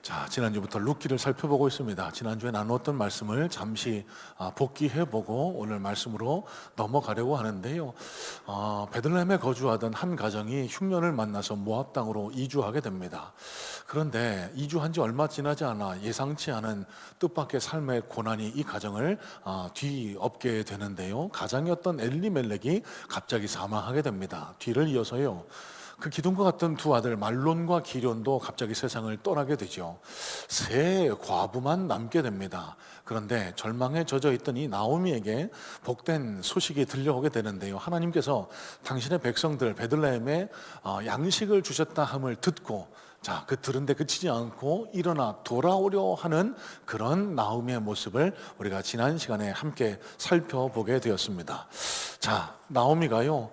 자, 지난주부터 룻기를 살펴보고 있습니다. 지난주에 나누었던 말씀을 잠시 복기해보고 오늘 말씀으로 넘어가려고 하는데요. 베들레헴에 거주하던 한 가정이 흉년을 만나서 모압 땅으로 이주하게 됩니다. 그런데 이주한 지 얼마 지나지 않아 예상치 않은 뜻밖의 삶의 고난이 이 가정을 뒤엎게 되는데요. 가장이었던 엘리멜렉이 갑자기 사망하게 됩니다. 뒤를 이어서요, 그 기둥과 같은 두 아들 말론과 기련도 갑자기 세상을 떠나게 되죠. 세 과부만 남게 됩니다. 그런데 절망에 젖어 있던 이 나오미에게 복된 소식이 들려오게 되는데요. 하나님께서 당신의 백성들 베들레헴에 양식을 주셨다 함을 듣고, 자, 그 들은데 그치지 않고 일어나 돌아오려 하는 그런 나오미의 모습을 우리가 지난 시간에 함께 살펴보게 되었습니다. 자, 나오미가요,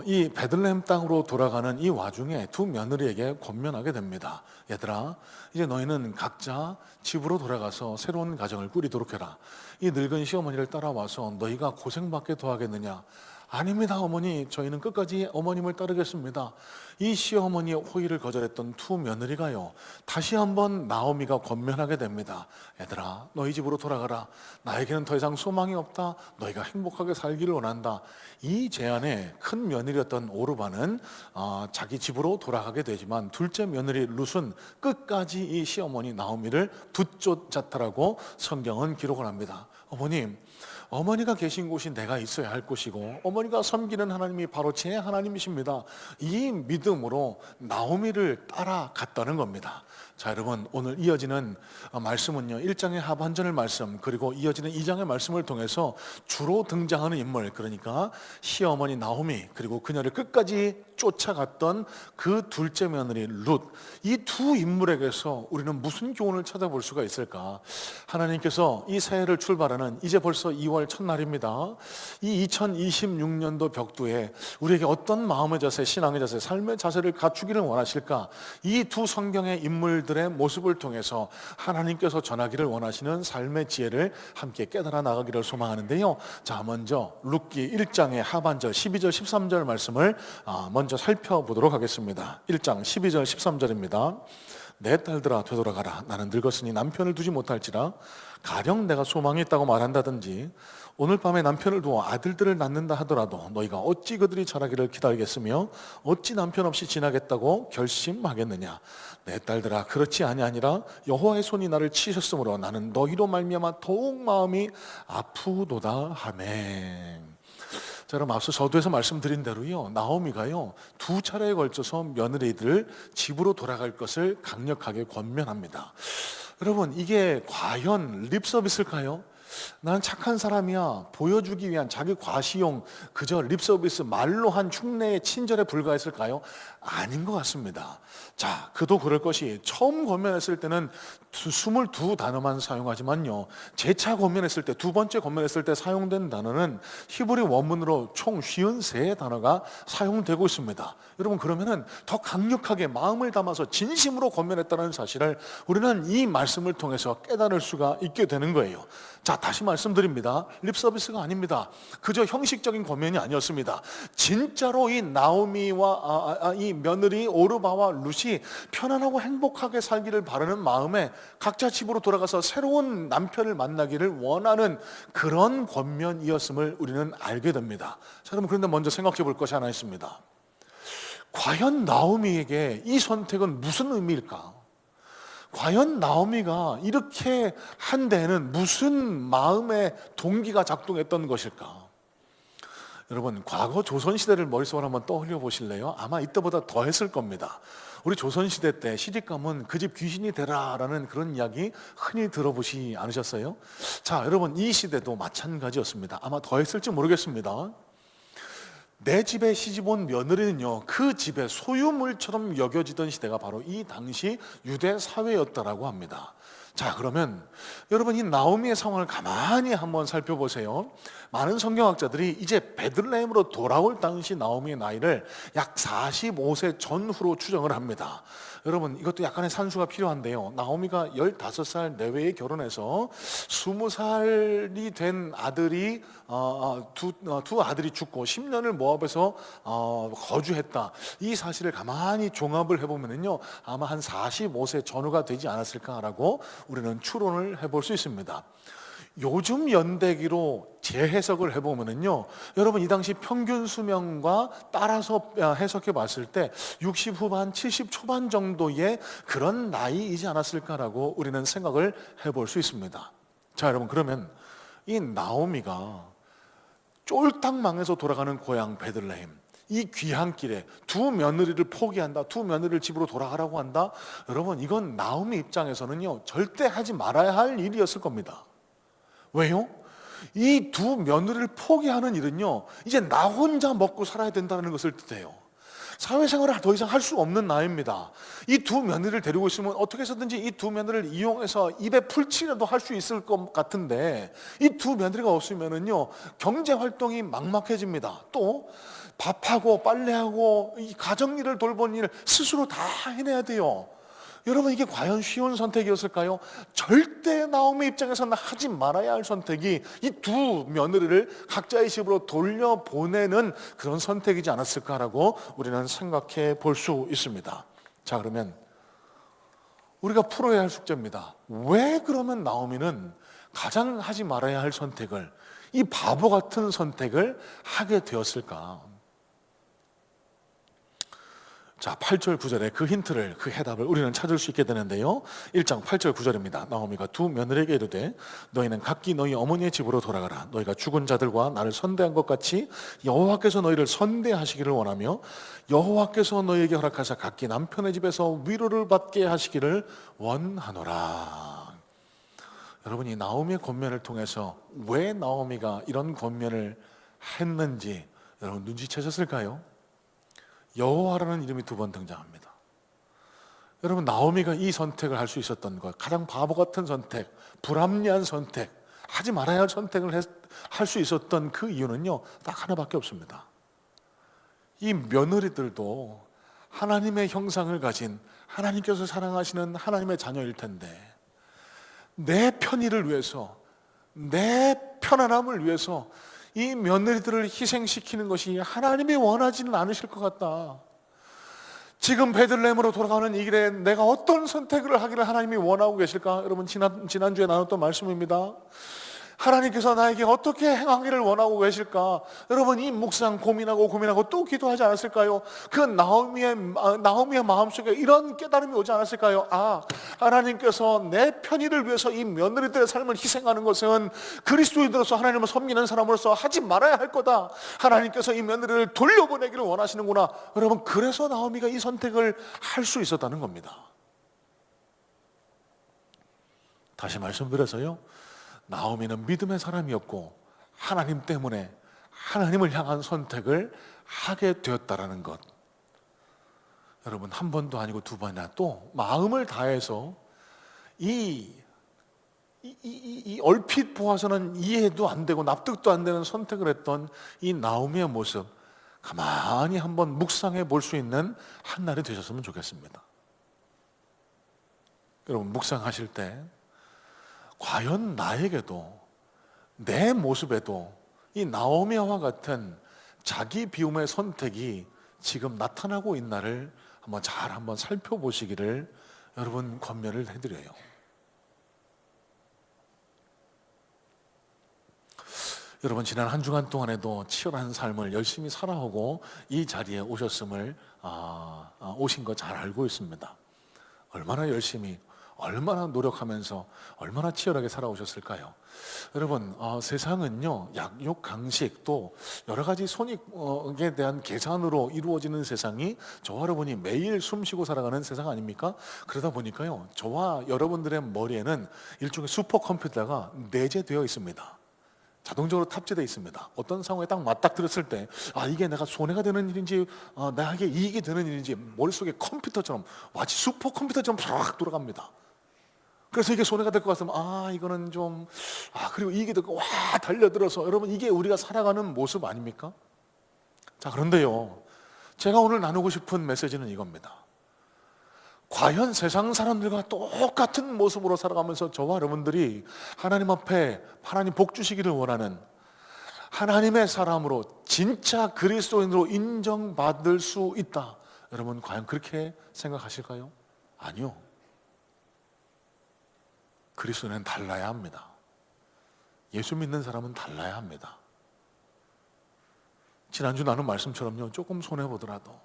이 베들레헴 땅으로 돌아가는 이 와중에 두 며느리에게 권면하게 됩니다. 얘들아, 이제 너희는 각자 집으로 돌아가서 새로운 가정을 꾸리도록 해라. 이 늙은 시어머니를 따라와서 너희가 고생받게 더하겠느냐? 아닙니다, 어머니. 저희는 끝까지 어머님을 따르겠습니다. 이 시어머니의 호의를 거절했던 두 며느리가요, 다시 한번 나오미가 권면하게 됩니다. 얘들아, 너희 집으로 돌아가라. 나에게는 더 이상 소망이 없다. 너희가 행복하게 살기를 원한다. 이 제안에 큰 며느리였던 오르바는 자기 집으로 돌아가게 되지만, 둘째 며느리 룻은 끝까지 이 시어머니 나오미를 붙쫓았다라고 성경은 기록을 합니다. 어머님, 어머니가 계신 곳이 내가 있어야 할 곳이고 어머니가 섬기는 하나님이 바로 제 하나님이십니다. 이 믿음으로 나오미를 따라갔다는 겁니다. 자, 여러분, 오늘 이어지는 말씀은요, 1장의 하반전의 말씀 그리고 이어지는 2장의 말씀을 통해서 주로 등장하는 인물, 그러니까 시어머니 나오미 그리고 그녀를 끝까지 쫓아갔던 그 둘째 며느리 룻, 이 두 인물에게서 우리는 무슨 교훈을 찾아볼 수가 있을까? 하나님께서 이 새해를 출발하는 이제 벌써 2월 첫날입니다. 이 2026년도 벽두에 우리에게 어떤 마음의 자세, 신앙의 자세, 삶의 자세를 갖추기를 원하실까? 이 두 성경의 인물들의 모습을 통해서 하나님께서 전하기를 원하시는 삶의 지혜를 함께 깨달아 나가기를 소망하는데요. 자, 먼저 룻기 1장의 하반절 12절 13절 말씀을 먼저 살펴보도록 하겠습니다. 1장 12절 13절입니다. 내 딸들아 되돌아가라. 나는 늙었으니 남편을 두지 못할지라. 가령 내가 소망이 있다고 말한다든지 오늘 밤에 남편을 두어 아들들을 낳는다 하더라도 너희가 어찌 그들이 자라기를 기다리겠으며 어찌 남편 없이 지나겠다고 결심하겠느냐. 내 딸들아, 그렇지 아니하니라. 여호와의 손이 나를 치셨으므로 나는 너희로 말미암아 더욱 마음이 아프도다 하매. 자, 그럼 앞서 저도에서 말씀드린 대로요, 나오미가요 두 차례에 걸쳐서 며느리들 집으로 돌아갈 것을 강력하게 권면합니다. 여러분, 이게 과연 립서비스일까요? 나는 착한 사람이야 보여주기 위한 자기 과시용 그저 립서비스, 말로 한 흉내의 친절에 불과했을까요? 아닌 것 같습니다. 자, 그도 그럴 것이 처음 권면했을 때는 22단어만 사용하지만요, 재차 권면했을 때, 두 번째 권면했을 때 사용된 단어는 히브리 원문으로 총 53단어가 사용되고 있습니다. 여러분, 그러면은 더 강력하게 마음을 담아서 진심으로 권면했다는 사실을 우리는 이 말씀을 통해서 깨달을 수가 있게 되는 거예요. 자, 다시 말씀드립니다. 립서비스가 아닙니다. 그저 형식적인 권면이 아니었습니다. 진짜로 이 나오미와 이 며느리 오르바와 룻이 편안하고 행복하게 살기를 바라는 마음에 각자 집으로 돌아가서 새로운 남편을 만나기를 원하는 그런 권면이었음을 우리는 알게 됩니다. 자, 그럼 그런데 먼저 생각해 볼 것이 하나 있습니다. 과연 나오미에게 이 선택은 무슨 의미일까? 과연 나오미가 이렇게 한 데에는 무슨 마음의 동기가 작동했던 것일까? 여러분, 과거 조선시대를 머릿속으로 한번 떠올려 보실래요? 아마 이때보다 더 했을 겁니다. 우리 조선시대 때 시집가면 그 집 귀신이 되라라는 그런 이야기 흔히 들어보시 않으셨어요? 자, 여러분, 이 시대도 마찬가지였습니다. 아마 더 했을지 모르겠습니다. 내 집에 시집온 며느리는요, 그 집의 소유물처럼 여겨지던 시대가 바로 이 당시 유대 사회였다라고 합니다. 자, 그러면 여러분 이 나오미의 상황을 가만히 한번 살펴보세요. 많은 성경학자들이 이제 베들레헴으로 돌아올 당시 나오미의 나이를 약 45세 전후로 추정을 합니다. 여러분 이것도 약간의 산수가 필요한데요. 나오미가 15살 내외에 결혼해서 20살이 된 아들이 두 아들이 죽고 10년을 모압에서 거주했다. 이 사실을 가만히 종합을 해보면요, 아마 한 45세 전후가 되지 않았을까라고 우리는 추론을 해볼 수 있습니다. 요즘 연대기로 재해석을 해보면요, 여러분 이 당시 평균 수명과 따라서 해석해 봤을 때 60 후반, 70 초반 정도의 그런 나이이지 않았을까라고 우리는 생각을 해볼 수 있습니다. 자, 여러분 그러면 이 나오미가 쫄딱 망해서 돌아가는 고향 베들레헴, 이 귀한 길에 두 며느리를 포기한다, 두 며느리를 집으로 돌아가라고 한다. 여러분 이건 나오미 입장에서는요 절대 하지 말아야 할 일이었을 겁니다. 왜요? 이 두 며느리를 포기하는 일은요 이제 나 혼자 먹고 살아야 된다는 것을 뜻해요. 사회생활을 더 이상 할 수 없는 나이입니다. 이 두 며느리를 데리고 있으면 어떻게 해서든지 이 두 며느리를 이용해서 입에 풀칠이라도 할 수 있을 것 같은데, 이 두 며느리가 없으면은요 경제 활동이 막막해집니다. 또 밥하고 빨래하고 이 가정일을 돌보는 일 스스로 다 해내야 돼요. 여러분 이게 과연 쉬운 선택이었을까요? 절대 나오미 입장에서는 하지 말아야 할 선택이 이 두 며느리를 각자의 집으로 돌려보내는 그런 선택이지 않았을까라고 우리는 생각해 볼 수 있습니다. 자, 그러면 우리가 풀어야 할 숙제입니다. 왜 그러면 나오미는 가장 하지 말아야 할 선택을, 이 바보 같은 선택을 하게 되었을까? 자, 8절 9절에 그 힌트를, 그 해답을 우리는 찾을 수 있게 되는데요, 1장 8절 9절입니다. 나오미가 두 며느리에게 이르되 너희는 각기 너희 어머니의 집으로 돌아가라. 너희가 죽은 자들과 나를 선대한 것 같이 여호와께서 너희를 선대하시기를 원하며 여호와께서 너희에게 허락하사 각기 남편의 집에서 위로를 받게 하시기를 원하노라. 여러분 이 나오미의 권면을 통해서 왜 나오미가 이런 권면을 했는지 여러분 눈치채셨을까요? 여호와라는 이름이 두 번 등장합니다. 여러분 나오미가 이 선택을 할 수 있었던 것, 가장 바보 같은 선택, 불합리한 선택, 하지 말아야 할 선택을 할 수 있었던 그 이유는요 딱 하나밖에 없습니다. 이 며느리들도 하나님의 형상을 가진, 하나님께서 사랑하시는 하나님의 자녀일 텐데 내 편의를 위해서, 내 편안함을 위해서 이 며느리들을 희생시키는 것이 하나님이 원하지는 않으실 것 같다. 지금 베들레헴으로 돌아가는 이 길에 내가 어떤 선택을 하기를 하나님이 원하고 계실까? 여러분 지난주에 나눴던 말씀입니다. 하나님께서 나에게 어떻게 행하기를 원하고 계실까? 여러분 이 묵상 고민하고 또 기도하지 않았을까요? 그 나오미의 마음속에 이런 깨달음이 오지 않았을까요? 아, 하나님께서 내 편의를 위해서 이 며느리들의 삶을 희생하는 것은 그리스도인으로서 하나님을 섬기는 사람으로서 하지 말아야 할 거다. 하나님께서 이 며느리를 돌려보내기를 원하시는구나. 여러분 그래서 나오미가 이 선택을 할 수 있었다는 겁니다. 다시 말씀드려서요, 나오미는 믿음의 사람이었고 하나님 때문에 하나님을 향한 선택을 하게 되었다라는 것, 여러분 한 번도 아니고 두 번이나 또 마음을 다해서 이 얼핏 보아서는 이해도 안 되고 납득도 안 되는 선택을 했던 이 나오미의 모습 가만히 한번 묵상해 볼 수 있는 한 날이 되셨으면 좋겠습니다. 여러분 묵상하실 때 과연 나에게도, 내 모습에도 이 나오미와 같은 자기 비움의 선택이 지금 나타나고 있나를 한번 살펴보시기를 여러분 권면을 해드려요. 여러분 지난 한 주간 동안에도 치열한 삶을 열심히 살아오고 이 자리에 오신 거 잘 알고 있습니다. 얼마나 열심히, 얼마나 노력하면서 얼마나 치열하게 살아오셨을까요? 여러분 세상은요 약육 강식 또 여러 가지 손익에 대한 계산으로 이루어지는 세상이 저와 여러분이 매일 숨쉬고 살아가는 세상 아닙니까? 그러다 보니까요 저와 여러분들의 머리에는 일종의 슈퍼컴퓨터가 내재되어 있습니다. 자동적으로 탑재되어 있습니다. 어떤 상황에 딱 맞닥뜨렸을 때 이게 내가 손해가 되는 일인지 나에게 이익이 되는 일인지 머릿속에 컴퓨터처럼 마치 슈퍼컴퓨터처럼 쫙 돌아갑니다. 그래서 이게 손해가 될 것 같으면 이거는 좀 그리고 이게 듣고 달려들어서 여러분 이게 우리가 살아가는 모습 아닙니까? 자, 그런데요, 제가 오늘 나누고 싶은 메시지는 이겁니다. 과연 세상 사람들과 똑같은 모습으로 살아가면서 저와 여러분들이 하나님 앞에 하나님 복 주시기를 원하는 하나님의 사람으로 진짜 그리스도인으로 인정받을 수 있다, 여러분 과연 그렇게 생각하실까요? 아니요. 그리스도인은 달라야 합니다. 예수 믿는 사람은 달라야 합니다. 지난주 나눈 말씀처럼요, 조금 손해보더라도,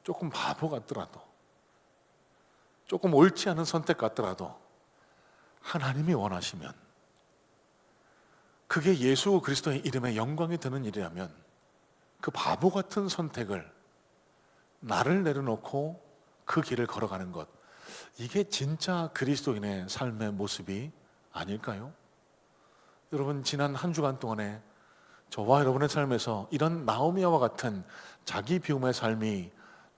조금 바보 같더라도, 조금 옳지 않은 선택 같더라도 하나님이 원하시면, 그게 예수 그리스도의 이름에 영광이 되는 일이라면 그 바보 같은 선택을, 나를 내려놓고 그 길을 걸어가는 것, 이게 진짜 그리스도인의 삶의 모습이 아닐까요? 여러분, 지난 한 주간 동안에 저와 여러분의 삶에서 이런 나오미와 같은 자기 비움의 삶이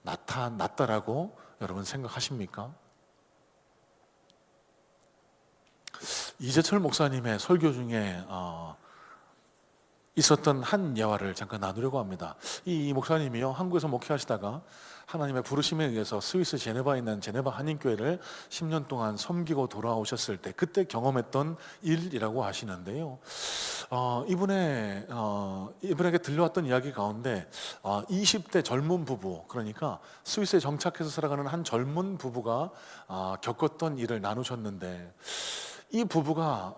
나타났다라고 여러분 생각하십니까? 이재철 목사님의 설교 중에 있었던 한 예화를 잠깐 나누려고 합니다. 이 목사님이요, 한국에서 목회하시다가 하나님의 부르심에 의해서 스위스 제네바에 있는 제네바 한인교회를 10년 동안 섬기고 돌아오셨을 때 그때 경험했던 일이라고 하시는데요. 이분에게 들려왔던 이야기 가운데 20대 젊은 부부, 그러니까 스위스에 정착해서 살아가는 한 젊은 부부가 겪었던 일을 나누셨는데, 이 부부가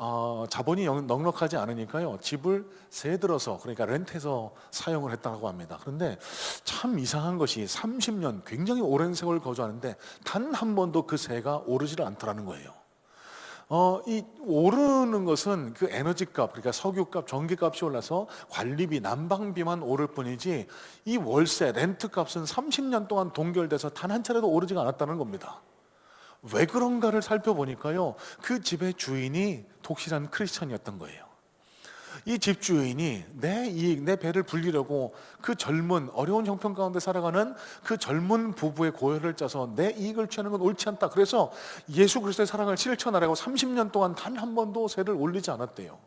자본이 넉넉하지 않으니까요, 집을 세 들어서, 그러니까 렌트해서 사용을 했다고 합니다. 그런데 참 이상한 것이 30년 굉장히 오랜 세월 거주하는데 단 한 번도 그 세가 오르지를 않더라는 거예요. 이 오르는 것은 그 에너지값, 그러니까 석유값, 전기값이 올라서 관리비, 난방비만 오를 뿐이지 이 월세, 렌트값은 30년 동안 동결돼서 단 한 차례도 오르지가 않았다는 겁니다. 왜 그런가를 살펴보니까요, 그 집의 주인이 독실한 크리스천이었던 거예요. 이 집주인이 내 이익, 내 배를 불리려고 그 젊은 어려운 형편 가운데 살아가는 그 젊은 부부의 고열을 짜서 내 이익을 취하는 건 옳지 않다, 그래서 예수 그리스도의 사랑을 실천하라고 30년 동안 단 한 번도 세를 올리지 않았대요.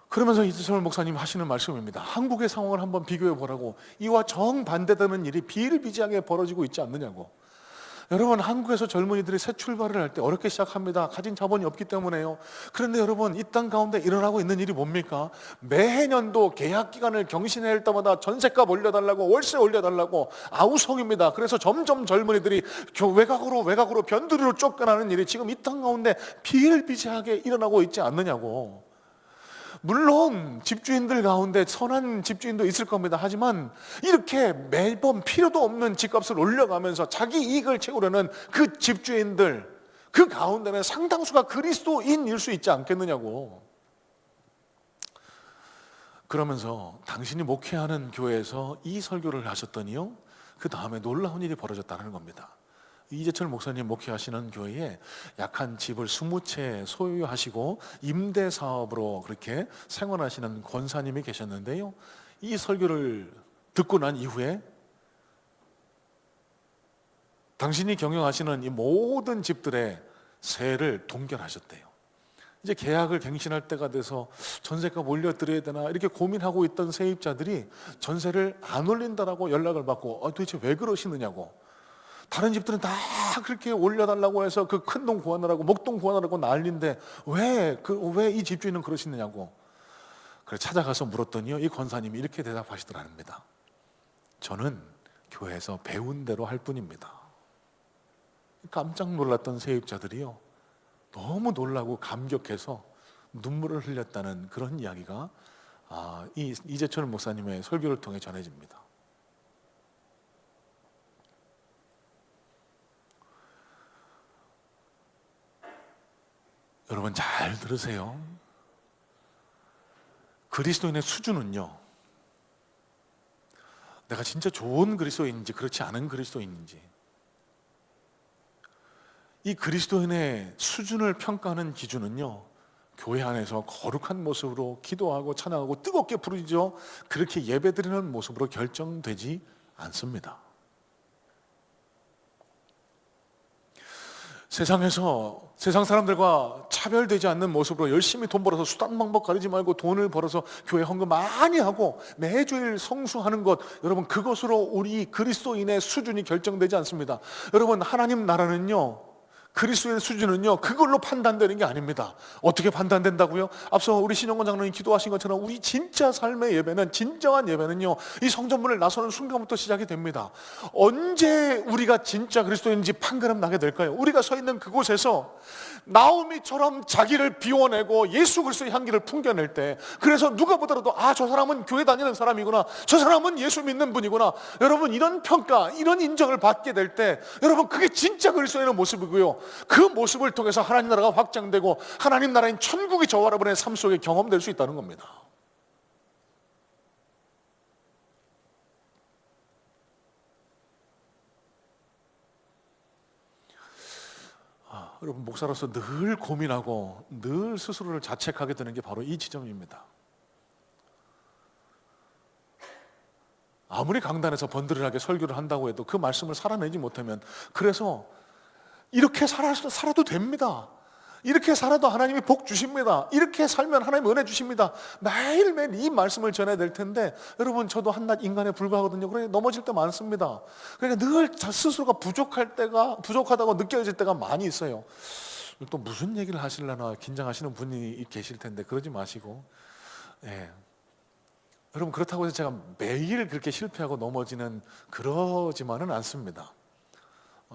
그러면서 이재철 목사님 하시는 말씀입니다. 한국의 상황을 한번 비교해 보라고, 이와 정반대되는 일이 비일비재하게 벌어지고 있지 않느냐고. 여러분, 한국에서 젊은이들이 새 출발을 할 때 어렵게 시작합니다. 가진 자본이 없기 때문에요. 그런데 여러분, 이 땅 가운데 일어나고 있는 일이 뭡니까? 매해년도 계약 기간을 경신할 때마다 전셋값 올려달라고, 월세 올려달라고 아우성입니다. 그래서 점점 젊은이들이 외곽으로 변두리로 쫓겨나는 일이 지금 이 땅 가운데 비일비재하게 일어나고 있지 않느냐고. 물론 집주인들 가운데 선한 집주인도 있을 겁니다. 하지만 이렇게 매번 필요도 없는 집값을 올려가면서 자기 이익을 채우려는 그 집주인들, 그 가운데는 상당수가 그리스도인일 수 있지 않겠느냐고. 그러면서 당신이 목회하는 교회에서 이 설교를 하셨더니요, 그 다음에 놀라운 일이 벌어졌다는 겁니다. 이재철 목사님 목회하시는 교회에 약 한 집을 20채 소유하시고 임대 사업으로 그렇게 생활하시는 권사님이 계셨는데요, 이 설교를 듣고 난 이후에 당신이 경영하시는 이 모든 집들의 세를 동결하셨대요. 이제 계약을 갱신할 때가 돼서 전세값 올려드려야 되나 이렇게 고민하고 있던 세입자들이 전세를 안 올린다라고 연락을 받고 도대체 왜 그러시느냐고. 다른 집들은 다 그렇게 올려달라고 해서 그 큰 돈 구하느라고, 목돈 구하느라고 난리인데 왜 이 집주인은 그러시느냐고. 그래서 찾아가서 물었더니요, 이 권사님이 이렇게 대답하시더랍니다. 저는 교회에서 배운 대로 할 뿐입니다. 깜짝 놀랐던 세입자들이요, 너무 놀라고 감격해서 눈물을 흘렸다는 그런 이야기가 이재철 목사님의 설교를 통해 전해집니다. 여러분 잘 들으세요. 그리스도인의 수준은요, 내가 진짜 좋은 그리스도인인지 그렇지 않은 그리스도인인지, 이 그리스도인의 수준을 평가하는 기준은요, 교회 안에서 거룩한 모습으로 기도하고 찬양하고 뜨겁게 부르짖어 그렇게 예배드리는 모습으로 결정되지 않습니다. 세상에서 세상 사람들과 차별되지 않는 모습으로 열심히 돈 벌어서 수단 방법 가리지 말고 돈을 벌어서 교회 헌금 많이 하고 매주일 성수하는 것, 여러분 그것으로 우리 그리스도인의 수준이 결정되지 않습니다. 여러분 하나님 나라는요, 그리스도의 수준은요 그걸로 판단되는 게 아닙니다. 어떻게 판단된다고요? 앞서 우리 신영권 장로님 기도하신 것처럼 우리 진짜 삶의 예배는, 진정한 예배는요 이 성전문을 나서는 순간부터 시작이 됩니다. 언제 우리가 진짜 그리스도인인지 판가름 나게 될까요? 우리가 서 있는 그곳에서 나오미처럼 자기를 비워내고 예수 그리스도의 향기를 풍겨낼 때, 그래서 누가 보더라도 아, 저 사람은 교회 다니는 사람이구나, 저 사람은 예수 믿는 분이구나, 여러분 이런 평가, 이런 인정을 받게 될 때, 여러분 그게 진짜 그리스도인의 모습이고요, 그 모습을 통해서 하나님 나라가 확장되고 하나님 나라인 천국이 저와 여러분의 삶 속에 경험될 수 있다는 겁니다. 여러분 목사로서 늘 고민하고 늘 스스로를 자책하게 되는 게 바로 이 지점입니다. 아무리 강단에서 번들하게 설교를 한다고 해도 그 말씀을 살아내지 못하면, 그래서 이렇게 살아도 됩니다. 이렇게 살아도 하나님이 복 주십니다. 이렇게 살면 하나님 은혜 주십니다. 매일매일 이 말씀을 전해야 될 텐데, 여러분 저도 한낱 인간에 불과하거든요. 그러니 넘어질 때 많습니다. 그러니까 늘 스스로가 부족하다고 느껴질 때가 많이 있어요. 또 무슨 얘기를 하시려나 긴장하시는 분이 계실 텐데 그러지 마시고, 여러분 그렇다고 해서 제가 매일 그렇게 실패하고 넘어지는 그러지만은 않습니다.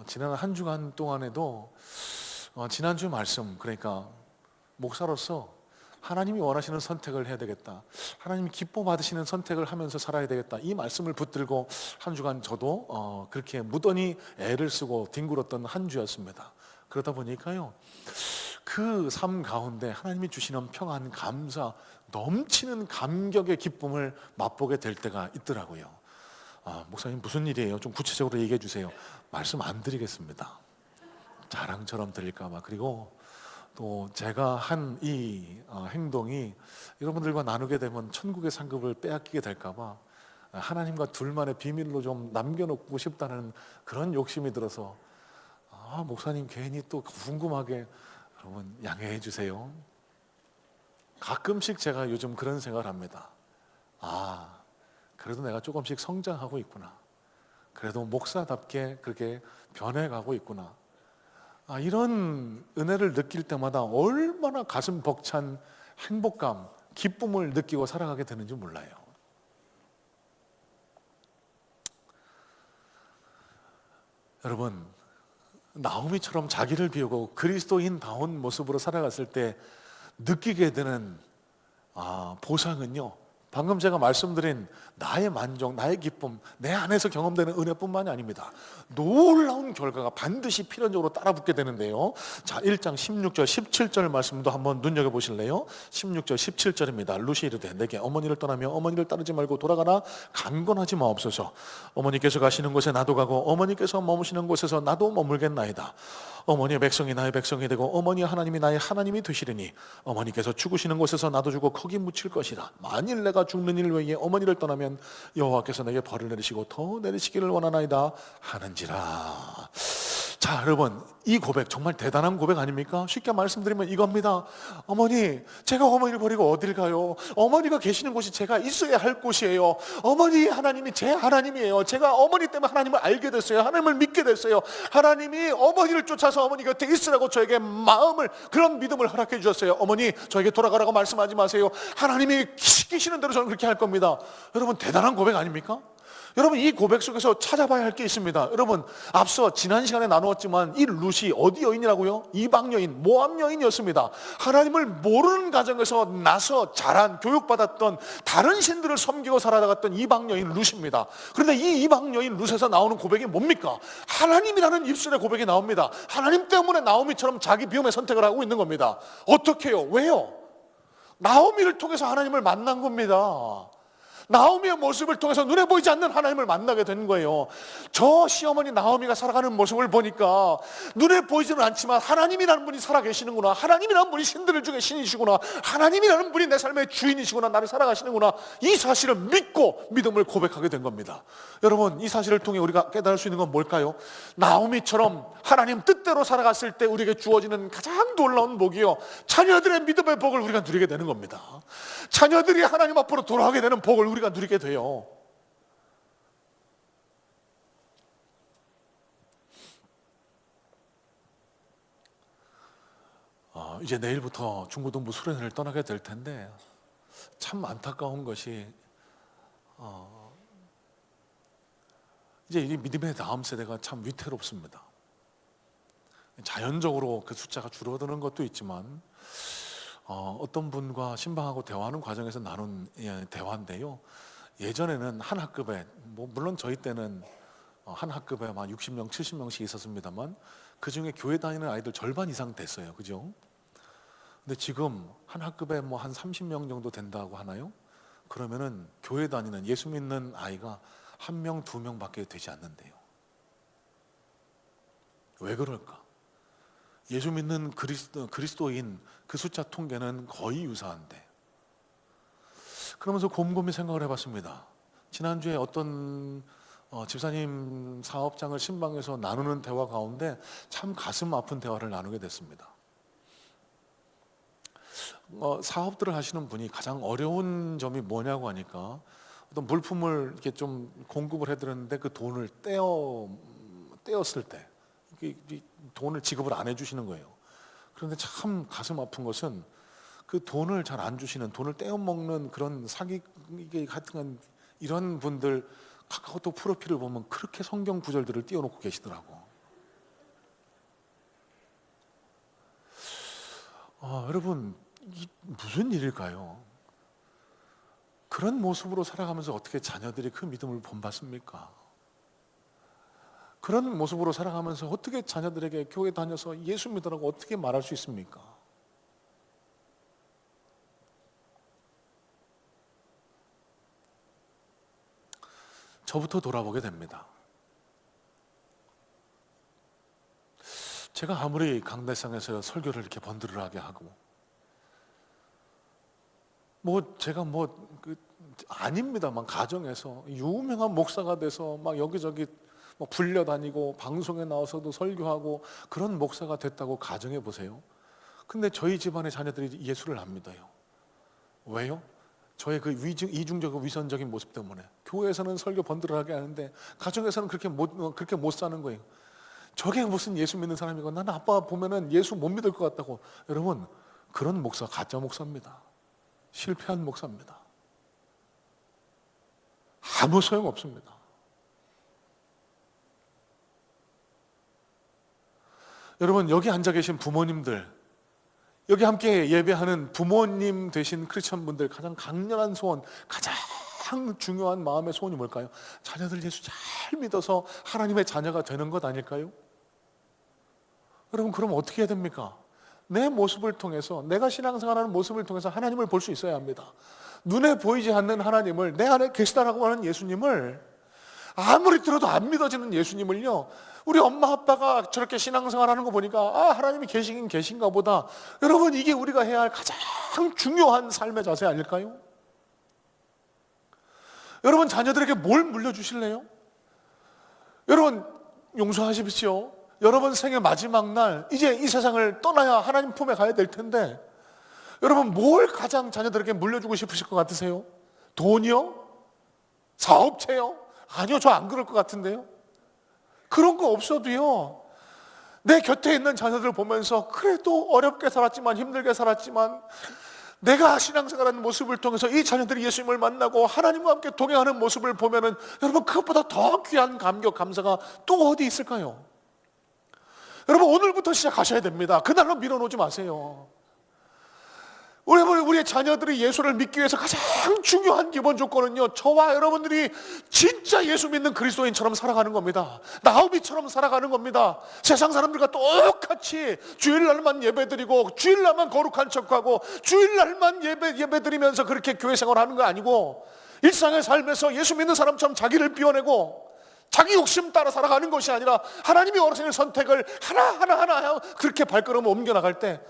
지난 한 주간 동안에도 지난주 말씀, 그러니까 목사로서 하나님이 원하시는 선택을 해야 되겠다, 하나님이 기뻐 받으시는 선택을 하면서 살아야 되겠다, 이 말씀을 붙들고 한 주간 저도 그렇게 무던히 애를 쓰고 뒹굴었던 한 주였습니다. 그러다 보니까요 그 삶 가운데 하나님이 주시는 평안, 감사, 넘치는 감격의 기쁨을 맛보게 될 때가 있더라고요. 목사님 무슨 일이에요? 좀 구체적으로 얘기해 주세요. 말씀 안 드리겠습니다. 자랑처럼 드릴까 봐. 그리고 또 제가 한 이 행동이 여러분들과 나누게 되면 천국의 상급을 빼앗기게 될까 봐 하나님과 둘만의 비밀로 좀 남겨놓고 싶다는 그런 욕심이 들어서, 목사님 괜히 또 궁금하게, 여러분 양해해 주세요. 가끔씩 제가 요즘 그런 생각을 합니다. 그래도 내가 조금씩 성장하고 있구나, 그래도 목사답게 그렇게 변해가고 있구나, 이런 은혜를 느낄 때마다 얼마나 가슴 벅찬 행복감, 기쁨을 느끼고 살아가게 되는지 몰라요. 여러분 나오미처럼 자기를 비우고 그리스도인다운 모습으로 살아갔을 때 느끼게 되는 보상은요, 방금 제가 말씀드린 나의 만족, 나의 기쁨, 내 안에서 경험되는 은혜뿐만이 아닙니다. 놀라운 결과가 반드시 필연적으로 따라붙게 되는데요. 자, 1장 16절 17절 말씀도 한번 눈여겨보실래요? 16절 17절입니다. 루시 이르되 내게 어머니를 떠나며 어머니를 따르지 말고 돌아가라 강권하지 마옵소서. 어머니께서 가시는 곳에 나도 가고 어머니께서 머무시는 곳에서 나도 머물겠나이다. 어머니의 백성이 나의 백성이 되고 어머니의 하나님이 나의 하나님이 되시리니 어머니께서 죽으시는 곳에서 나도 죽고 거기 묻힐 것이라. 만일 내가 죽는 일 외에 어머니를 떠나면 여호와께서 내게 벌을 내리시고 더 내리시기를 원하나이다 하는지라. 자, 여러분 이 고백 정말 대단한 고백 아닙니까? 쉽게 말씀드리면 이겁니다. 어머니, 제가 어머니를 버리고 어딜 가요? 어머니가 계시는 곳이 제가 있어야 할 곳이에요. 어머니 하나님이 제 하나님이에요. 제가 어머니 때문에 하나님을 알게 됐어요. 하나님을 믿게 됐어요. 하나님이 어머니를 쫓아서 어머니 곁에 있으라고 저에게 마음을, 그런 믿음을 허락해 주셨어요. 어머니 저에게 돌아가라고 말씀하지 마세요. 하나님이 시키시는 대로 저는 그렇게 할 겁니다. 여러분 대단한 고백 아닙니까? 여러분 이 고백 속에서 찾아봐야 할 게 있습니다. 여러분 앞서 지난 시간에 나누었지만 이 룻이 어디 여인이라고요? 이방 여인, 모압 여인이었습니다. 하나님을 모르는 가정에서 나서 자란, 교육받았던, 다른 신들을 섬기고 살아가던 이방 여인 룻입니다. 그런데 이 이방 여인 룻에서 나오는 고백이 뭡니까? 하나님이라는 입술의 고백이 나옵니다. 하나님 때문에 나오미처럼 자기 비움의 선택을 하고 있는 겁니다. 어떻게 해요? 왜요? 나오미를 통해서 하나님을 만난 겁니다. 나오미의 모습을 통해서 눈에 보이지 않는 하나님을 만나게 된 거예요. 저 시어머니 나오미가 살아가는 모습을 보니까 눈에 보이지는 않지만 하나님이라는 분이 살아계시는구나, 하나님이라는 분이 신들 중에 신이시구나, 하나님이라는 분이 내 삶의 주인이시구나, 나를 살아가시는구나, 이 사실을 믿고 믿음을 고백하게 된 겁니다. 여러분, 이 사실을 통해 우리가 깨달을 수 있는 건 뭘까요? 나오미처럼 하나님 뜻대로 살아갔을 때 우리에게 주어지는 가장 놀라운 복이요, 자녀들의 믿음의 복을 우리가 누리게 되는 겁니다. 자녀들이 하나님 앞으로 돌아가게 되는 복을 우리가 누리게 돼요. 이제 내일부터 중고등부 수련회를 떠나게 될 텐데 참 안타까운 것이 이제 이 믿음의 다음 세대가 참 위태롭습니다. 자연적으로 그 숫자가 줄어드는 것도 있지만 어떤 분과 신방하고 대화하는 과정에서 나눈 대화인데요, 예전에는 한 학급에, 물론 저희 때는 한 학급에 한 60명, 70명씩 있었습니다만 그 중에 교회 다니는 아이들 절반 이상 됐어요. 그죠? 근데 지금 한 학급에 한 30명 정도 된다고 하나요? 그러면은 교회 다니는 예수 믿는 아이가 1명, 2명밖에 되지 않는데요. 왜 그럴까? 예수 믿는 그리스도인 그 숫자 통계는 거의 유사한데, 그러면서 곰곰이 생각을 해봤습니다. 지난주에 어떤 집사님 사업장을 신방에서 나누는 대화 가운데 참 가슴 아픈 대화를 나누게 됐습니다. 사업들을 하시는 분이 가장 어려운 점이 뭐냐고 하니까 어떤 물품을 이렇게 좀 공급을 해드렸는데 그 돈을 떼었을 때 이 돈을 지급을 안 해주시는 거예요. 그런데 참 가슴 아픈 것은 그 돈을 잘 안 주시는, 돈을 떼어먹는 그런 사기 같은 이런 분들 카카오톡 프로필을 보면 그렇게 성경 구절들을 띄워놓고 계시더라고. 여러분, 이 무슨 일일까요? 그런 모습으로 살아가면서 어떻게 자녀들이 그 믿음을 본받습니까? 그런 모습으로 살아가면서 어떻게 자녀들에게 교회 다녀서 예수 믿으라고 어떻게 말할 수 있습니까? 저부터 돌아보게 됩니다. 제가 아무리 강대상에서 설교를 이렇게 번들하게 하고 제가 아닙니다만 가정에서 유명한 목사가 돼서 막 여기저기 불려다니고 방송에 나와서도 설교하고 그런 목사가 됐다고 가정해 보세요. 근데 저희 집안의 자녀들이 예수를 안 믿어요. 왜요? 저의 그 이중적이고 위선적인 모습 때문에. 교회에서는 설교 번들하게 하는데 가정에서는 그렇게 못 사는 거예요. 저게 무슨 예수 믿는 사람이고, 난 아빠 보면은 예수 못 믿을 것 같다고. 여러분, 그런 목사 가짜 목사입니다. 실패한 목사입니다. 아무 소용 없습니다. 여러분, 여기 앉아 계신 부모님들, 여기 함께 예배하는 부모님 되신 크리스천 분들, 가장 강렬한 소원, 가장 중요한 마음의 소원이 뭘까요? 자녀들 예수 잘 믿어서 하나님의 자녀가 되는 것 아닐까요? 여러분, 그럼 어떻게 해야 됩니까? 내 모습을 통해서, 내가 신앙생활하는 모습을 통해서 하나님을 볼 수 있어야 합니다. 눈에 보이지 않는 하나님을, 내 안에 계시다라고 하는 예수님을, 아무리 들어도 안 믿어지는 예수님을요, 우리 엄마 아빠가 저렇게 신앙생활하는 거 보니까 하나님이 계시긴 계신가 보다. 여러분, 이게 우리가 해야 할 가장 중요한 삶의 자세 아닐까요? 여러분, 자녀들에게 뭘 물려주실래요? 여러분, 용서하십시오. 여러분 생애 마지막 날, 이제 이 세상을 떠나야 하나님 품에 가야 될 텐데, 여러분, 뭘 가장 자녀들에게 물려주고 싶으실 것 같으세요? 돈이요? 사업체요? 아니요, 저 안 그럴 것 같은데요. 그런 거 없어도요, 내 곁에 있는 자녀들 보면서 그래도 어렵게 살았지만, 힘들게 살았지만, 내가 신앙생활하는 모습을 통해서 이 자녀들이 예수님을 만나고 하나님과 함께 동행하는 모습을 보면은, 여러분, 그것보다 더 귀한 감격, 감사가 또 어디 있을까요? 여러분, 오늘부터 시작하셔야 됩니다. 그날로 밀어놓지 마세요. 우리의 자녀들이 예수를 믿기 위해서 가장 중요한 기본 조건은요, 저와 여러분들이 진짜 예수 믿는 그리스도인처럼 살아가는 겁니다. 나오미처럼 살아가는 겁니다. 세상 사람들과 똑같이 주일날만 예배드리고 주일날만 거룩한 척하고 주일날만 예배드리면서 그렇게 교회 생활하는 거 아니고, 일상의 삶에서 예수 믿는 사람처럼 자기를 비워내고 자기 욕심 따라 살아가는 것이 아니라 하나님이 원하시는 선택을 하나하나 그렇게 발걸음을 옮겨나갈 때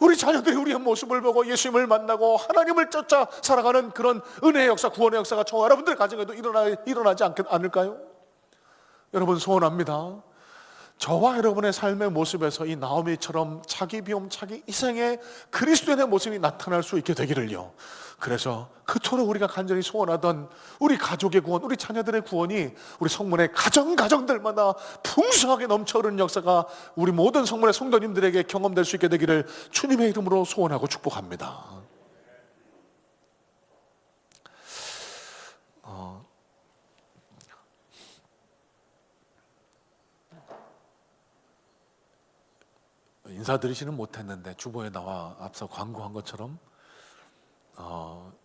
우리 자녀들이 우리의 모습을 보고 예수님을 만나고 하나님을 쫓아 살아가는 그런 은혜의 역사, 구원의 역사가 저와 여러분들 가정에도 일어나지 않을까요? 여러분, 소원합니다. 저와 여러분의 삶의 모습에서 이 나오미처럼 자기 비움, 자기 희생의 그리스도인의 모습이 나타날 수 있게 되기를요. 그래서 그토록 우리가 간절히 소원하던 우리 가족의 구원, 우리 자녀들의 구원이 우리 성문의 가정들마다 풍성하게 넘쳐흐르는 역사가 우리 모든 성문의 성도님들에게 경험될 수 있게 되기를 주님의 이름으로 소원하고 축복합니다. 인사드리지는 못했는데 주보에 나와 앞서 광고한 것처럼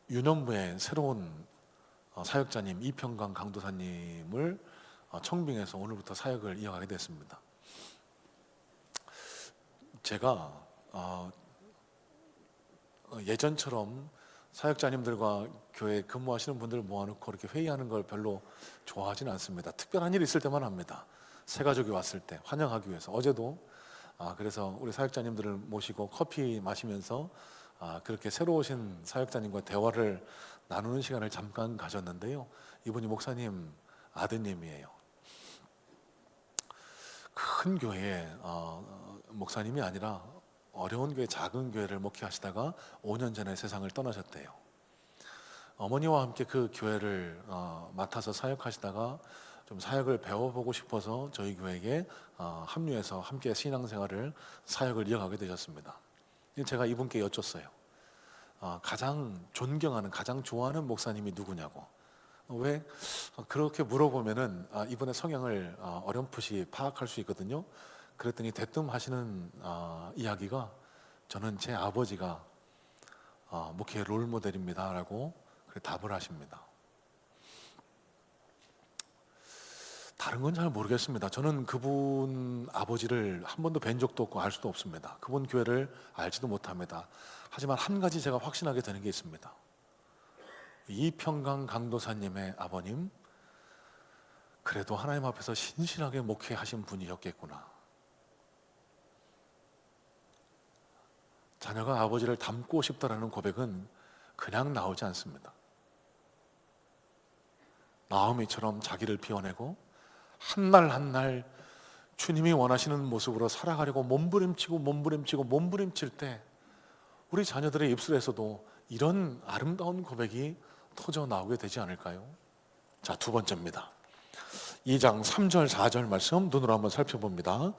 유년부의 새로운 사역자님 이평강 강도사님을 청빙해서 오늘부터 사역을 이어가게 됐습니다. 제가 예전처럼 사역자님들과 교회에 근무하시는 분들을 모아놓고 그렇게 회의하는 걸 별로 좋아하지는 않습니다. 특별한 일이 있을 때만 합니다. 새 가족이 왔을 때 환영하기 위해서. 어제도 그래서 우리 사역자님들을 모시고 커피 마시면서 그렇게 새로 오신 사역자님과 대화를 나누는 시간을 잠깐 가졌는데요. 이분이 목사님 아드님이에요. 큰 교회에 목사님이 아니라 어려운 교회, 작은 교회를 목회하시다가 5년 전에 세상을 떠나셨대요. 어머니와 함께 그 교회를 맡아서 사역하시다가 좀 사역을 배워보고 싶어서 저희 교회에 합류해서 함께 신앙생활을, 사역을 이어가게 되셨습니다. 제가 이분께 여쭸어요. 가장 존경하는, 가장 좋아하는 목사님이 누구냐고. 왜 그렇게 물어보면은 이분의 성향을 어렴풋이 파악할 수 있거든요. 그랬더니 대뜸 하시는 이야기가, 저는 제 아버지가 목회의 롤모델입니다 라고 답을 하십니다. 다른 건 잘 모르겠습니다. 저는 그분 아버지를 한 번도 뵌 적도 없고 알 수도 없습니다. 그분 교회를 알지도 못합니다. 하지만 한 가지 제가 확신하게 되는 게 있습니다. 이평강 강도사님의 아버님, 그래도 하나님 앞에서 신실하게 목회하신 분이셨겠구나. 자녀가 아버지를 닮고 싶다라는 고백은 그냥 나오지 않습니다. 나오미처럼 자기를 비워내고 한 날 한 날 주님이 원하시는 모습으로 살아가려고 몸부림칠 때 우리 자녀들의 입술에서도 이런 아름다운 고백이 터져 나오게 되지 않을까요? 자, 두 번째입니다. 2장 3절 4절 말씀 눈으로 한번 살펴봅니다.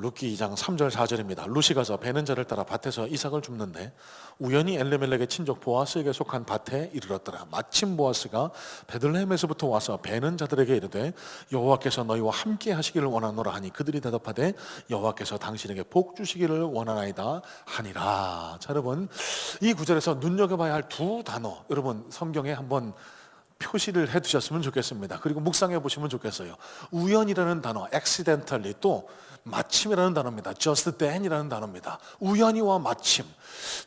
룻기 2장 3절 4절입니다. 룻이 가서 베는 자를 따라 밭에서 이삭을 줍는데 우연히 엘레멜렉의 친족 보아스에게 속한 밭에 이르렀더라. 마침 보아스가 베들레헴에서부터 와서 베는 자들에게 이르되 여호와께서 너희와 함께 하시기를 원하노라 하니 그들이 대답하되 여호와께서 당신에게 복 주시기를 원하나이다 하니라. 자, 여러분, 이 구절에서 눈여겨봐야 할 두 단어, 여러분 성경에 한번 표시를 해두셨으면 좋겠습니다. 그리고 묵상해 보시면 좋겠어요. 우연이라는 단어, accidentally, 또 마침이라는 단어입니다. just then이라는 단어입니다. 우연히와 마침.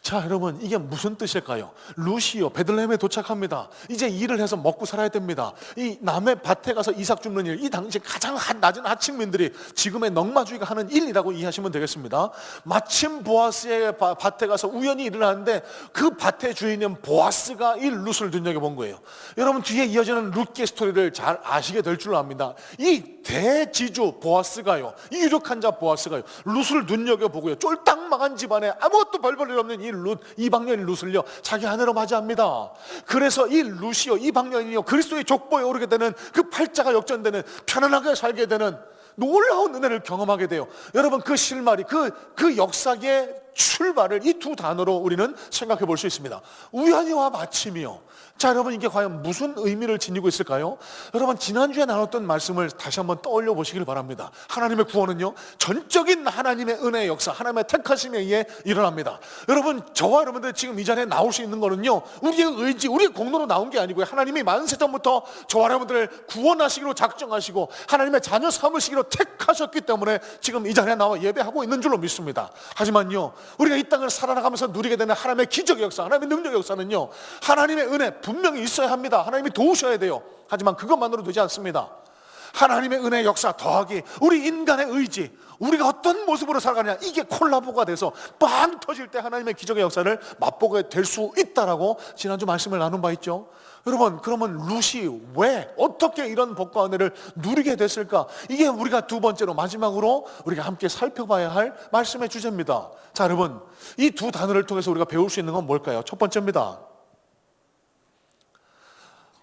자, 여러분, 이게 무슨 뜻일까요? 룻이요, 베들레헴에 도착합니다. 이제 일을 해서 먹고 살아야 됩니다. 이 남의 밭에 가서 이삭 줍는 일, 이 당시 가장 낮은 하층민들이 지금의 넉마주의가 하는 일이라고 이해하시면 되겠습니다. 마침 보아스의 밭에 가서 우연히 일을 하는데 그 밭의 주인은 보아스가 이 룻을 눈여겨본 거예요. 여러분, 뒤에 이어지는 룻의 스토리를 잘 아시게 될 줄 압니다. 이 대지주 보아스가요, 이 유력한 자 보아스가요, 룻을 눈여겨보고요, 쫄딱 망한 집안에 아무것도 별볼일 없는 이 룻, 이방여인 룻을요 자기 아내로 맞이합니다. 그래서 이 룻이요, 이방여인이요, 그리스도의 족보에 오르게 되는, 그 팔자가 역전되는, 편안하게 살게 되는 놀라운 은혜를 경험하게 돼요. 여러분, 그 실마리, 그 역사의 출발을 이 두 단어로 우리는 생각해 볼 수 있습니다. 우연히와 마침이요. 자, 여러분, 이게 과연 무슨 의미를 지니고 있을까요? 여러분, 지난주에 나눴던 말씀을 다시 한번 떠올려 보시길 바랍니다. 하나님의 구원은요, 전적인 하나님의 은혜의 역사, 하나님의 택하심에 의해 일어납니다. 여러분, 저와 여러분들 지금 이 자리에 나올 수 있는 거는요, 우리의 의지, 우리의 공로로 나온 게 아니고요, 하나님이 만세전부터 저와 여러분들을 구원하시기로 작정하시고 하나님의 자녀 삼으시기로 택하셨기 때문에 지금 이 자리에 나와 예배하고 있는 줄로 믿습니다. 하지만요, 우리가 이 땅을 살아나가면서 누리게 되는 하나님의 기적의 역사, 하나님의 능력의 역사는요, 하나님의 은혜 분명히 있어야 합니다. 하나님이 도우셔야 돼요. 하지만 그것만으로 되지 않습니다. 하나님의 은혜의 역사 더하기 우리 인간의 의지, 우리가 어떤 모습으로 살아가느냐, 이게 콜라보가 돼서 빵 터질 때 하나님의 기적의 역사를 맛보게 될 수 있다라고 지난주 말씀을 나눈 바 있죠. 여러분, 그러면 룻이 왜 어떻게 이런 복과 은혜를 누리게 됐을까? 이게 우리가 두 번째로 마지막으로 우리가 함께 살펴봐야 할 말씀의 주제입니다. 자, 여러분, 이 두 단어를 통해서 우리가 배울 수 있는 건 뭘까요? 첫 번째입니다.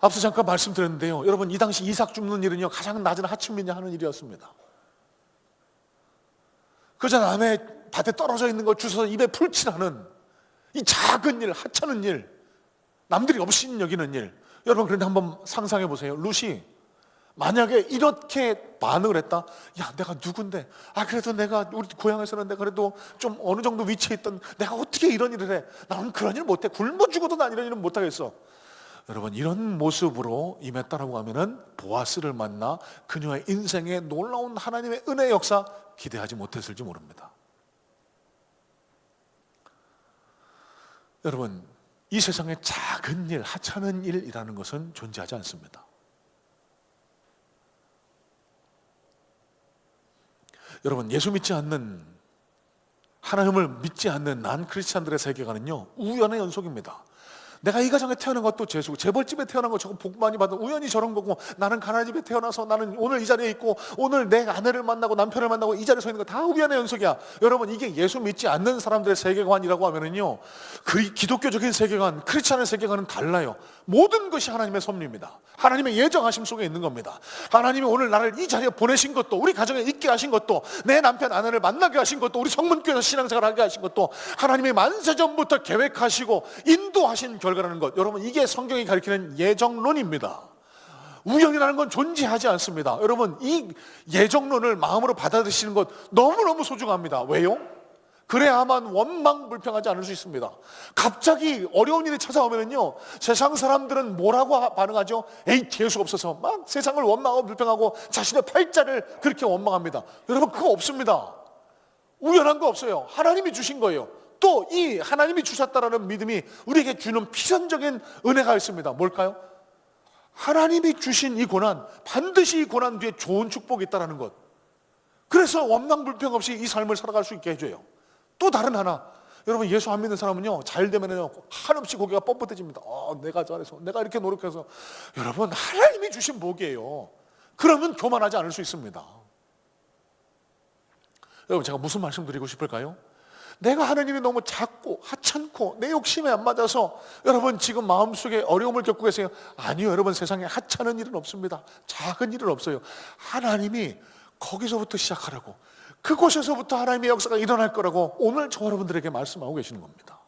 앞서 잠깐 말씀드렸는데요, 여러분, 이 당시 이삭 줍는 일은요, 가장 낮은 하층민이 하는 일이었습니다. 그저 남의 밭에 떨어져 있는 거 주워서 입에 풀칠하는 이 작은 일, 하찮은 일, 남들이 없인 여기는 일. 여러분, 그런데 한번 상상해 보세요. 룻이 만약에 이렇게 반응을 했다. 야, 내가 누군데? 그래도 내가 우리 고향에서는 내가 그래도 좀 어느 정도 위치에 있던, 내가 어떻게 이런 일을 해? 나는 그런 일 못해. 굶어 죽어도 난 이런 일은 못하겠어. 여러분, 이런 모습으로 임했다라고 하면은 보아스를 만나 그녀의 인생에 놀라운 하나님의 은혜의 역사 기대하지 못했을지 모릅니다. 여러분, 이 세상에 작은 일, 하찮은 일이라는 것은 존재하지 않습니다. 여러분, 예수 믿지 않는, 하나님을 믿지 않는 난 크리스찬들의 세계관은요, 우연의 연속입니다. 내가 이 가정에 태어난 것도 재수고, 재벌집에 태어난 거 저거 복 많이 받은 우연히 저런 거고, 나는 가난한 집에 태어나서 나는 오늘 이 자리에 있고, 오늘 내 아내를 만나고 남편을 만나고 이 자리에 서 있는 거 다 우연의 연속이야. 여러분, 이게 예수 믿지 않는 사람들의 세계관이라고 하면은요, 그 기독교적인 세계관, 크리스찬의 세계관은 달라요. 모든 것이 하나님의 섭리입니다. 하나님의 예정하심 속에 있는 겁니다. 하나님이 오늘 나를 이 자리에 보내신 것도, 우리 가정에 있게 하신 것도, 내 남편 아내를 만나게 하신 것도, 우리 성문교회에서 신앙생활하게 하신 것도 하나님이 만세전부터 계획하시고 인도하신 결과라는 것. 여러분, 이게 성경이 가리키는 예정론입니다. 우연이라는 건 존재하지 않습니다. 여러분, 이 예정론을 마음으로 받아들이시는 것 너무너무 소중합니다. 왜요? 그래야만 원망불평하지 않을 수 있습니다. 갑자기 어려운 일이 찾아오면요, 세상 사람들은 뭐라고 반응하죠? 에이, 재수 없어서 막 세상을 원망하고 불평하고 자신의 팔자를 그렇게 원망합니다. 여러분, 그거 없습니다. 우연한 거 없어요. 하나님이 주신 거예요. 또 이 하나님이 주셨다라는 믿음이 우리에게 주는 필연적인 은혜가 있습니다. 뭘까요? 하나님이 주신 이 고난, 반드시 이 고난 뒤에 좋은 축복이 있다는 것. 그래서 원망불평 없이 이 삶을 살아갈 수 있게 해줘요. 또 다른 하나, 여러분, 예수 안 믿는 사람은요, 잘 되면요 한없이 고개가 뻣뻣해집니다. 내가 잘해서, 내가 이렇게 노력해서. 여러분, 하나님이 주신 복이에요. 그러면 교만하지 않을 수 있습니다. 여러분, 제가 무슨 말씀 드리고 싶을까요? 내가 하나님이 너무 작고 하찮고 내 욕심에 안 맞아서 여러분 지금 마음속에 어려움을 겪고 계세요. 아니요, 여러분, 세상에 하찮은 일은 없습니다. 작은 일은 없어요. 하나님이 거기서부터 시작하라고, 그곳에서부터 하나님의 역사가 일어날 거라고 오늘 저 여러분들에게 말씀하고 계시는 겁니다.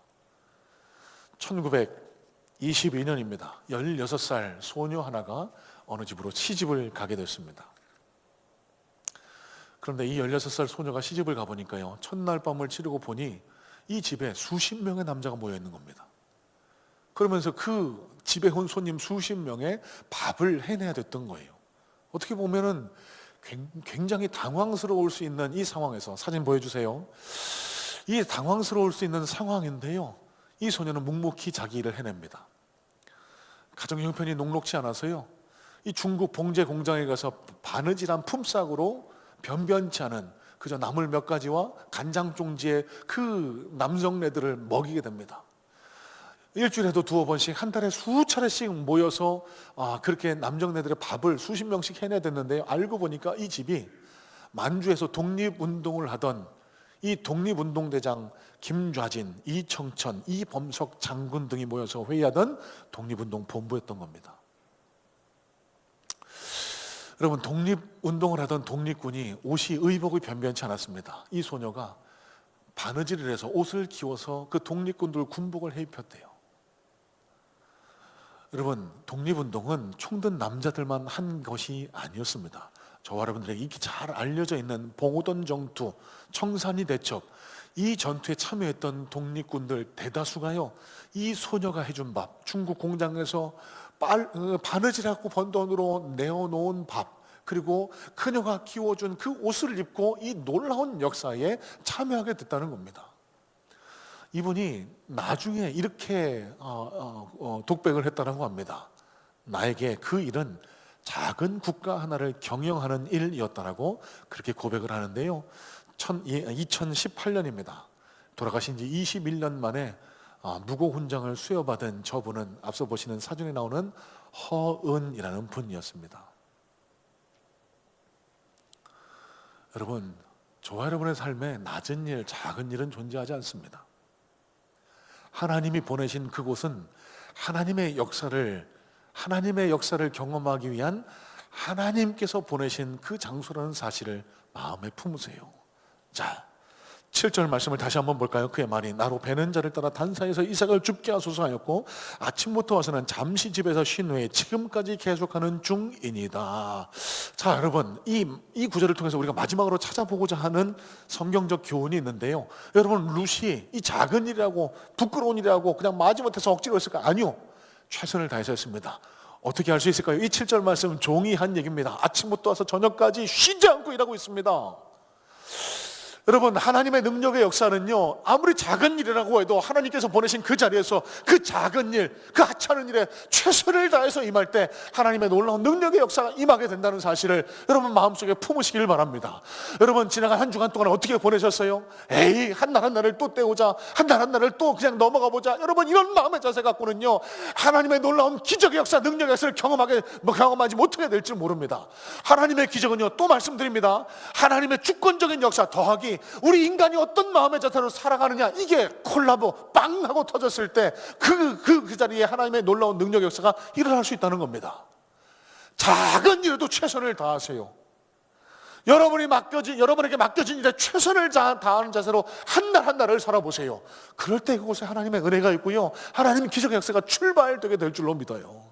1922년입니다. 16살 소녀 하나가 어느 집으로 시집을 가게 됐습니다. 그런데 이 16살 소녀가 시집을 가보니까요, 첫날 밤을 치르고 보니 이 집에 수십 명의 남자가 모여 있는 겁니다. 그러면서 그 집에 온 손님 수십 명의 밥을 해내야 됐던 거예요. 어떻게 보면은 굉장히 당황스러울 수 있는 이 상황에서, 사진 보여주세요. 이 당황스러울 수 있는 상황인데요, 이 소녀는 묵묵히 자기 일을 해냅니다. 가정 형편이 녹록지 않아서요, 이 중국 봉제 공장에 가서 바느질한 품삯으로 변변치 않은 그저 나물 몇 가지와 간장 종지에 그 남성네들을 먹이게 됩니다. 일주일에도 두어 번씩, 한 달에 수차례씩 모여서 그렇게 남정네들의 밥을 수십 명씩 해내야 됐는데요, 알고 보니까 이 집이 만주에서 독립운동을 하던 이 독립운동대장 김좌진, 이청천, 이범석 장군 등이 모여서 회의하던 독립운동 본부였던 겁니다. 여러분, 독립운동을 하던 독립군이 옷이, 의복이 변변치 않았습니다. 이 소녀가 바느질을 해서 옷을 기워서 그 독립군들 군복을 해입혔대요. 여러분, 독립운동은 총든 남자들만 한 것이 아니었습니다. 저와 여러분들에게 익히 잘 알려져 있는 봉오던 정투, 청산리 대첩, 이 전투에 참여했던 독립군들 대다수가요, 이 소녀가 해준 밥, 중국 공장에서 바느질하고 번 돈으로 내어놓은 밥, 그리고 그녀가 키워준 그 옷을 입고 이 놀라운 역사에 참여하게 됐다는 겁니다. 이분이 나중에 이렇게 독백을 했다라고 합니다. 나에게 그 일은 작은 국가 하나를 경영하는 일이었다라고 그렇게 고백을 하는데요. 2018년입니다. 돌아가신 지 21년 만에 무고훈장을 수여받은 저분은 앞서 보시는 사진에 나오는 허은이라는 분이었습니다. 여러분, 저와 여러분의 삶에 낮은 일, 작은 일은 존재하지 않습니다. 하나님이 보내신 그곳은 하나님의 역사를 경험하기 위한 하나님께서 보내신 그 장소라는 사실을 마음에 품으세요. 자, 7절 말씀을 다시 한번 볼까요? 그의 말이 나로 베는 자를 따라 단사에서 이삭을 죽게 하소서 하였고 아침부터 와서는 잠시 집에서 쉰 후에 지금까지 계속하는 중이니이다. 자, 여러분, 이 구절을 통해서 우리가 마지막으로 찾아보고자 하는 성경적 교훈이 있는데요. 여러분, 룻이 이 작은 일이라고 부끄러운 일이라고 그냥 마지못해서 억지로 했을까요? 아니요, 최선을 다해서 했습니다. 어떻게 할 수 있을까요? 이 7절 말씀은 종이 한 얘기입니다. 아침부터 와서 저녁까지 쉬지 않고 일하고 있습니다. 여러분, 하나님의 능력의 역사는요, 아무리 작은 일이라고 해도 하나님께서 보내신 그 자리에서 그 작은 일, 그 하찮은 일에 최선을 다해서 임할 때 하나님의 놀라운 능력의 역사가 임하게 된다는 사실을 여러분 마음속에 품으시길 바랍니다. 여러분, 지나간 한 주간 동안 어떻게 보내셨어요? 에이, 한 날 한 날을 또 때우자, 한 날 한 날을 또 그냥 넘어가 보자. 여러분, 이런 마음의 자세 갖고는요, 하나님의 놀라운 기적의 역사, 능력의 역사를 경험하지 못하게 될지 모릅니다. 하나님의 기적은요, 또 말씀드립니다, 하나님의 주권적인 역사 더하기 우리 인간이 어떤 마음의 자세로 살아가느냐, 이게 콜라보 빵 하고 터졌을 때 그 자리에 하나님의 놀라운 능력 역사가 일어날 수 있다는 겁니다. 작은 일에도 최선을 다하세요. 여러분에게 맡겨진 일에 최선을 다하는 자세로 한 날 한 날을 살아보세요. 그럴 때 그곳에 하나님의 은혜가 있고요, 하나님의 기적의 역사가 출발되게 될 줄로 믿어요.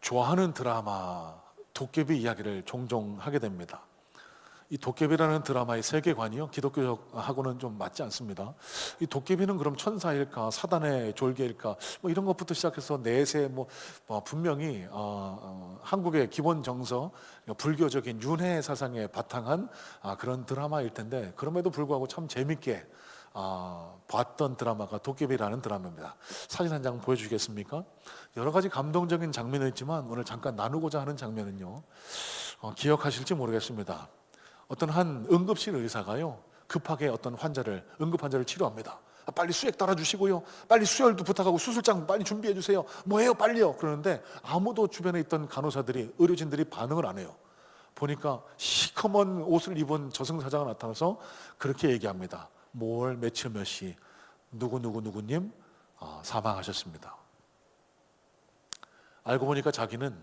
좋아하는 드라마 도깨비 이야기를 종종 하게 됩니다. 이 도깨비라는 드라마의 세계관이요, 기독교하고는 좀 맞지 않습니다. 이 도깨비는 그럼 천사일까, 사단의 졸개일까, 뭐 이런 것부터 시작해서 내세 분명히 한국의 기본 정서, 불교적인 윤회 사상에 바탕한 그런 드라마일 텐데, 그럼에도 불구하고 참 재밌게 봤던 드라마가 도깨비라는 드라마입니다. 사진 한 장 보여주시겠습니까? 여러 가지 감동적인 장면이 있지만 오늘 잠깐 나누고자 하는 장면은요, 기억하실지 모르겠습니다. 어떤 한 응급실 의사가요, 급하게 어떤 응급 환자를 치료합니다. 빨리 수액 따라주시고요, 빨리 수혈도 부탁하고 수술장 빨리 준비해 주세요. 뭐예요, 빨리요. 그러는데 아무도 주변에 있던 의료진들이 반응을 안 해요. 보니까 시커먼 옷을 입은 저승사자가 나타나서 그렇게 얘기합니다. 뭘 며칠 몇 시 누구님 사망하셨습니다. 알고 보니까 자기는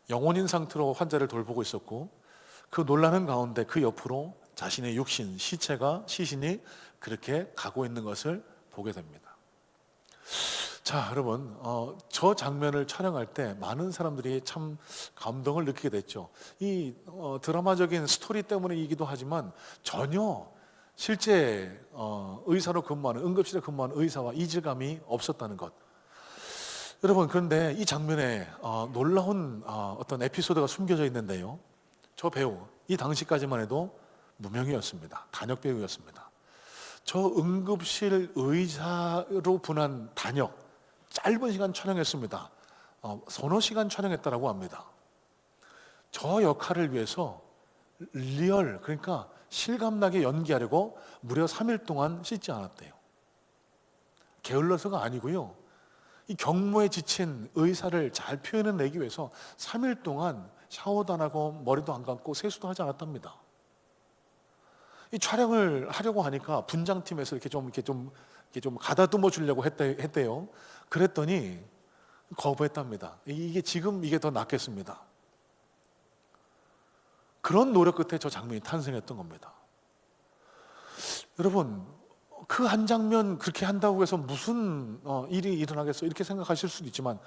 영혼인 상태로 환자를 돌보고 있었고, 그 놀라는 가운데 그 옆으로 자신의 시신이 그렇게 가고 있는 것을 보게 됩니다. 자, 여러분, 저 장면을 촬영할 때 많은 사람들이 참 감동을 느끼게 됐죠. 이 드라마적인 스토리 때문이기도 하지만 전혀 실제 응급실에 근무하는 의사와 이질감이 없었다는 것. 여러분, 그런데 이 장면에 놀라운 어떤 에피소드가 숨겨져 있는데요, 저 배우, 이 당시까지만 해도 무명이었습니다. 단역 배우였습니다. 저 응급실 의사로 분한 단역, 짧은 시간 촬영했습니다. 서너 시간 촬영했다라고 합니다. 저 역할을 위해서 그러니까 실감나게 연기하려고 무려 3일 동안 씻지 않았대요. 게을러서가 아니고요, 이 경무에 지친 의사를 잘 표현해내기 위해서 3일 동안 샤워도 안 하고 머리도 안 감고 세수도 하지 않았답니다. 이 촬영을 하려고 하니까 분장팀에서 이렇게 좀 가다듬어 주려고 했대요. 그랬더니 거부했답니다. 이게 더 낫겠습니다. 그런 노력 끝에 저 장면이 탄생했던 겁니다. 여러분, 그 한 장면 그렇게 한다고 해서 무슨 일이 일어나겠어, 이렇게 생각하실 수도 있지만,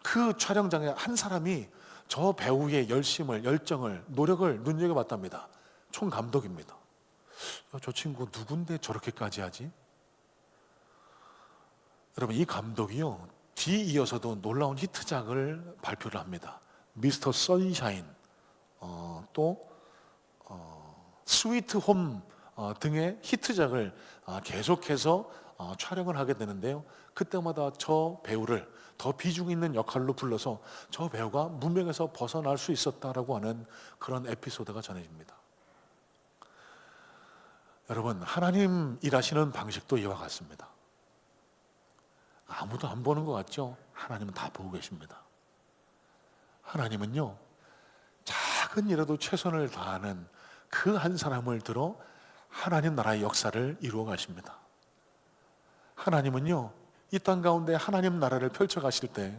그 촬영장에 한 사람이 저 배우의 열정을, 노력을 눈여겨봤답니다. 총감독입니다. 저 친구 누군데 저렇게까지 하지? 여러분, 이 감독이요, 뒤이어서도 놀라운 히트작을 발표를 합니다. 미스터 선샤인, 또 스위트 홈 등의 히트작을 계속해서 촬영을 하게 되는데요. 그때마다 저 배우를 더 비중 있는 역할로 불러서 저 배우가 무명에서 벗어날 수 있었다라고 하는 그런 에피소드가 전해집니다. 여러분, 하나님 일하시는 방식도 이와 같습니다. 아무도 안 보는 것 같죠? 하나님은 다 보고 계십니다. 하나님은요, 작은 일에도 최선을 다하는 그 한 사람을 들어 하나님 나라의 역사를 이루어 가십니다. 하나님은요, 이 땅 가운데 하나님 나라를 펼쳐 가실 때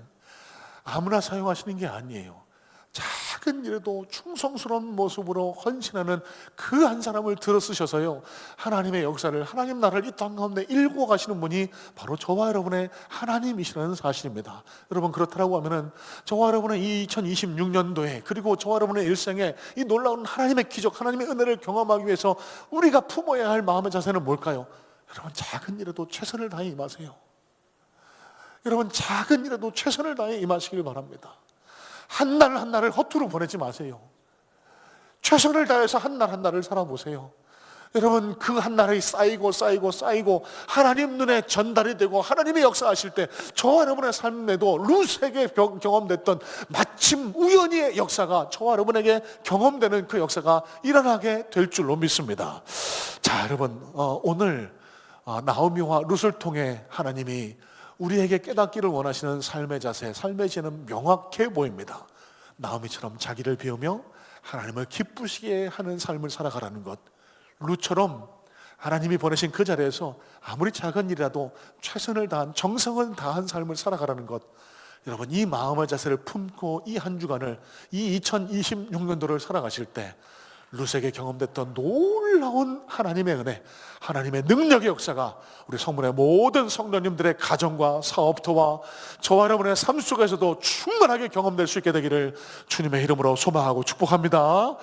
아무나 사용하시는 게 아니에요. 작은 일에도 충성스러운 모습으로 헌신하는 그 한 사람을 들어 쓰셔서요, 하나님의 역사를, 하나님 나라를 이 땅 가운데 일구어 가시는 분이 바로 저와 여러분의 하나님이시라는 사실입니다. 여러분, 그렇다고 하면은 저와 여러분의 이 2026년도에, 그리고 저와 여러분의 일생에 이 놀라운 하나님의 기적, 하나님의 은혜를 경험하기 위해서 우리가 품어야 할 마음의 자세는 뭘까요? 여러분, 작은 일에도 최선을 다해 임하세요. 여러분, 작은 일에도 최선을 다해 임하시길 바랍니다. 한 날 한 날을 허투루 보내지 마세요. 최선을 다해서 한 날 한 날을 살아보세요. 여러분, 그 한 날이 쌓이고 하나님 눈에 전달이 되고 하나님의 역사하실 때 저와 여러분의 삶에도 루스에게 경험됐던 마침 우연히의 역사가 저와 여러분에게 경험되는 그 역사가 일어나게 될 줄로 믿습니다. 자, 여러분, 오늘 나오미와 룻을 통해 하나님이 우리에게 깨닫기를 원하시는 삶의 자세, 삶의 지혜는 명확해 보입니다. 나오미처럼 자기를 비우며 하나님을 기쁘시게 하는 삶을 살아가라는 것, 룻처럼 하나님이 보내신 그 자리에서 아무리 작은 일이라도 최선을 다한, 정성을 다한 삶을 살아가라는 것, 여러분, 이 마음의 자세를 품고 이 한 주간을, 이 2026년도를 살아가실 때 룻에게 경험됐던 놀라운 하나님의 은혜, 하나님의 능력의 역사가 우리 성문의 모든 성도님들의 가정과 사업터와 저와 여러분의 삶 속에서도 충만하게 경험될 수 있게 되기를 주님의 이름으로 소망하고 축복합니다.